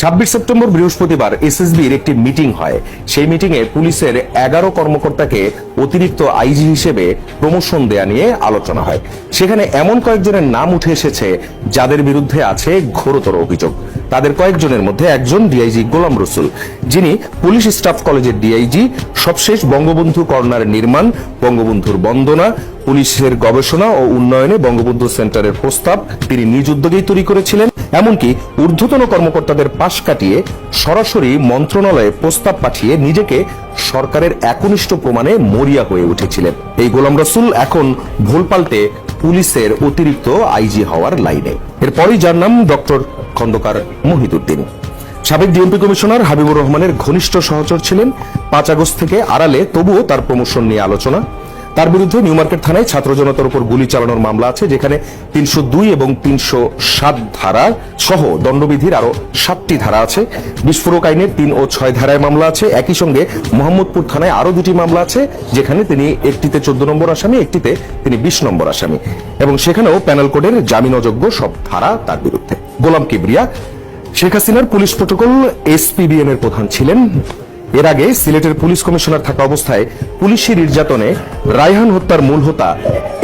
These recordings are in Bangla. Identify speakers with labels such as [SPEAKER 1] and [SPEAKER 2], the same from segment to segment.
[SPEAKER 1] 26 সেপ্টেম্বর বৃহস্পতিবার এসএসবির একটি মিটিং হয়। সেই মিটিংয়ে পুলিশের 11 কর্মকর্তাকে অতিরিক্ত আইজি হিসেবে প্রমোশন দেয়া নিয়ে আলোচনা হয়। সেখানে এমন কয়েকজনের নাম উঠে এসেছে যাদের বিরুদ্ধে আছে ঘোরতর অভিযোগ। তাদের কয়েকজনের মধ্যে একজন ডিআইজি গোলাম রসুল, যিনি পুলিশ স্টাফ কলেজের ডিআইজি, সবশেষ বঙ্গবন্ধু কর্নার নির্মাণ, বঙ্গবন্ধুর বন্দনা, পুলিশের গবেষণা ও উন্নয়নে বঙ্গবন্ধু সেন্টারের প্রস্তাব তিনি নিজ উদ্যোগেই তৈরি করেছিলেন। এমনকি ঊর্ধ্বতন কর্মকর্তাদের পাশ কাটিয়ে সরাসরি মন্ত্রণালয়ে প্রস্তাব পাঠিয়ে নিজেকে সরকারের একনিষ্ঠ প্রমাণে মরিয়া হয়ে উঠেছিলেন। এই গোলাম রসুল এখন ভুল পাল্টে পুলিশের অতিরিক্ত আইজি হওয়ার লাইনে। এরপরই যার নাম ডক্টর খন্দকার মহিদুদ্দিন। সাবেক ডিএমপি কমিশনার হাবিবুর রহমানের ঘনিষ্ঠ সহচর ছিলেন। 5 আগস্ট থেকে আড়ালে তবুও তার প্রমোশন নিয়ে আলোচনা। তার বিরুদ্ধে নিউ মার্কেট থানায় ছাত্র জনতার উপর গুলি চালানোর মামলা আছে, যেখানে 302 এবং 307 ধারা সহ দণ্ডবিধির আরো 7টি ধারা আছে। বিস্ফোরক আইনের 3 ও 6 ধারায় মামলা আছে। একই সঙ্গে মোহাম্মদপুর থানায় আরো 2টি মামলা আছে, যেখানে তিনি একটিতে 14 নম্বর আসামি, একটিতে তিনি 20 নম্বর আসামি, এবং সেখানেও প্যানেল কোডের জামিন অযোগ্য সব ধারা তার বিরুদ্ধে। গোলাম কিবরিয়া শেখ হাসিনার পুলিশ প্রটোকল এসপিবিএম এর প্রধান ছিলেন। এর আগে সিলেটের পুলিশ কমিশনার থাকা অবস্থায় পুলিশি নির্যাতনে রায়হান হত্যার মূল হোতা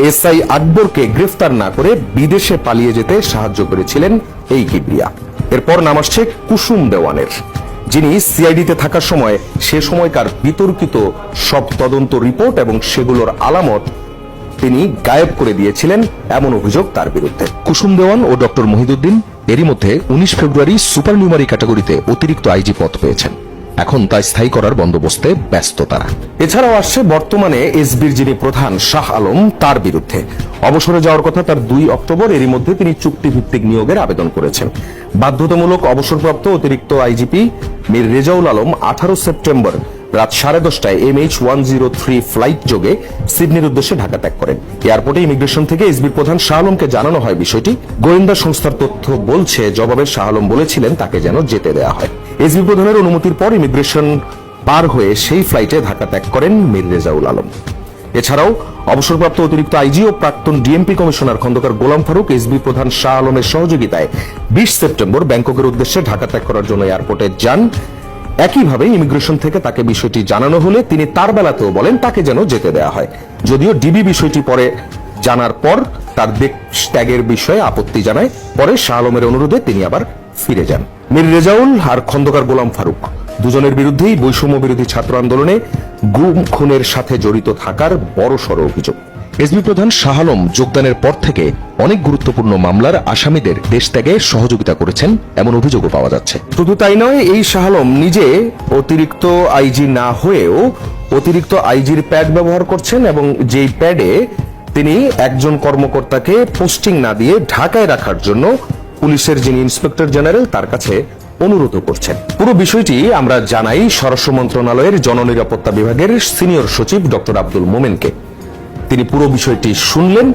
[SPEAKER 1] এসআই আকবরকে গ্রেফতার না করে বিদেশে পালিয়ে যেতে সাহায্য করেছিলেন এই কিবরিয়া। এরপর নাম আসছে কুসুম দেওয়ানের, যিনি সিআইডিতে থাকার সময় সে সময়কার বিতর্কিত সব তদন্ত রিপোর্ট এবং সেগুলোর আলামত তিনি গায়েব করে দিয়েছিলেন, এমন অভিযোগ তার বিরুদ্ধে।
[SPEAKER 2] কুসুম দেওয়ান ও ডক্টর মহিদুদ্দিন এরই মধ্যে 19 ফেব্রুয়ারি সুপার নিউমারি ক্যাটাগরিতে অতিরিক্ত আইজি পদ পেয়েছেন। এখন তা স্থায়ী করার বন্দোবস্তে ব্যস্ত তারা।
[SPEAKER 1] এছাড়াও আসছে বর্তমানে এসবির যিনি প্রধান শাহ আলম, তার বিরুদ্ধে। অবসরে যাওয়ার কথা তার 2 অক্টোবর, এরই মধ্যে তিনি চুক্তিভিত্তিক নিয়োগের আবেদন করেছেন। বাধ্যতামূলক অবসরপ্রাপ্ত অতিরিক্ত আইজিপি মীর রেজাউল আলম 18 সেপ্টেম্বর রাত 10:30টায় MH103 ফ্লাইট যোগে সিডনির উদ্দেশ্যে ঢাকা ত্যাগ করেন। এয়ারপোর্টে ইমিগ্রেশন থেকে এসবির প্রধান শাহ আলমকে জানানো হয় বিষয়টি। গোয়েন্দা সংস্থার তথ্য বলছে, জবাবে শাহ আলম বলেছিলেন তাকে যেন যেতে দেওয়া হয়। এসবি প্রধানের অনুমতির পর ইমিগ্রেশন পার হয়ে সেই ফ্লাইটে ঢাকা ত্যাগ করেন মীর রেজাউল আলম। এছাড়াও অবসরপ্রাপ্ত অতিরিক্ত আইজি ও প্রাক্তন DMP commissioner Khandakar Golam Faruk SB প্রধান শাহ আলমের সহযোগিতায় 20 সেপ্টেম্বর ব্যাংককের উদ্দেশ্যে ঢাকা ত্যাগ করার জন্য এয়ারপোর্টে যান। একইভাবে ইমিগ্রেশন থেকে তাকে বিষয়টি জানানো হলে তিনি তার বেলাতেও বলেন তাকে যেন যেতে দেওয়া হয়। যদিও ডিবি বিষয়টি পরে জানার পর তার দেশ ত্যাগের বিষয়ে আপত্তি জানায়। পরে শাহ আলমের অনুরোধে তিনি আবার ফিরে যান। মীর রেজাউল আর খন্দকার গোলাম ফারুক দুজনের বিরুদ্ধেই বৈষম্য বিরোধী ছাত্র আন্দোলনে গুম খুনের সাথে জড়িত থাকার বড়সড় অভিযোগ।
[SPEAKER 2] এসবি প্রধান শাহ আলম যোগদানের পর থেকে অনেক গুরুত্বপূর্ণ মামলার আসামিদের দেশ ত্যাগে সহযোগিতা করেছেন, এমন অভিযোগও পাওয়া যাচ্ছে।
[SPEAKER 1] শুধু তাই নয়, এই শাহ আলম নিজে অতিরিক্ত আইজি না হয়েও অতিরিক্ত আইজির প্যাড ব্যবহার করছেন, এবং যেই প্যাডে তিনি একজন কর্মকর্তাকে পোস্টিং না দিয়ে ঢাকায় রাখার জন্য পুলিশের যিনি ইন্সপেক্টর জেনারেল তার কাছে অনুরোধ করছেন। পুরো বিষয়টি আমরা জানাই স্বরাষ্ট্র মন্ত্রণালয়ের জননিরাপত্তা বিভাগের সিনিয়র সচিব ডক্টর আব্দুল মোমেনকে। তিনি পুরো বিষয়টি শুনলেন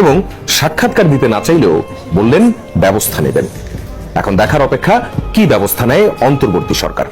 [SPEAKER 1] এবং সাক্ষাৎকার দিতে না চাইলেও বললেন ব্যবস্থা নেবেন। এখন দেখার অপেক্ষা কি ব্যবস্থা নেয় অন্তর্বর্তী সরকার।